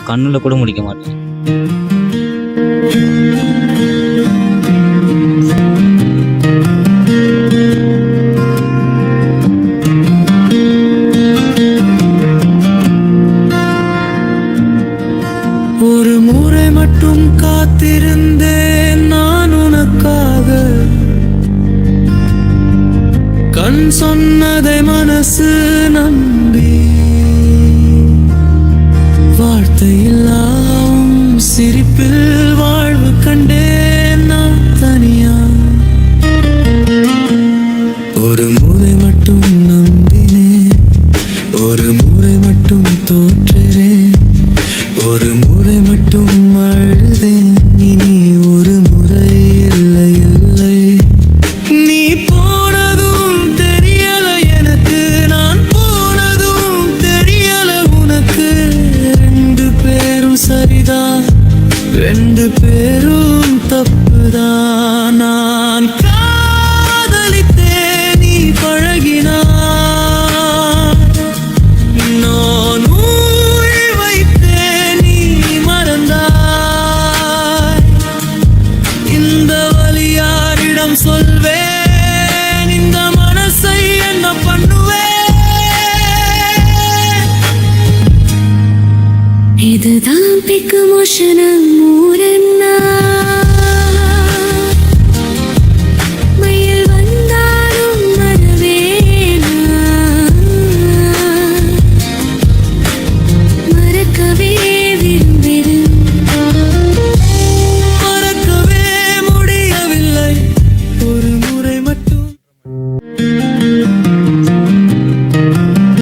கண்ணுல கூட முடிக்க மாட்டேன். ஒரு முறை மட்டும் காத்திருந்தேன் நான் உனக்காக, கண் சொன்னதை மனசு நம்பி, வார்த்தையெல்லாம் சிரிப்பில் வாழ்வு கண்டேன் நான் தனியா. ஒரு முறை மட்டும் நம்பினேன், ஒரு முறை மட்டும் தோற்றேன், ஒரு முறை மட்டும் அழுதேன், இனி ஒரு முறை இல்லை இல்லை. நீ போனதும் தெரியல எனக்கு, நான் போனதும் தெரியல உனக்கு. ரெண்டு பேரும் சரிதான், ரெண்டு பேரும் தப்புதான். நான் காதலித்தேன், நீ பழகினாய். நான் ஊழ் வைத்தேன், நீ மறந்தாய். இந்த வழி யாரிடம் சொல்வேன், இந்த மனசை என்ன பண்ணுவேன்? இதுதான் பிக்கு மோஷனம் மூரன்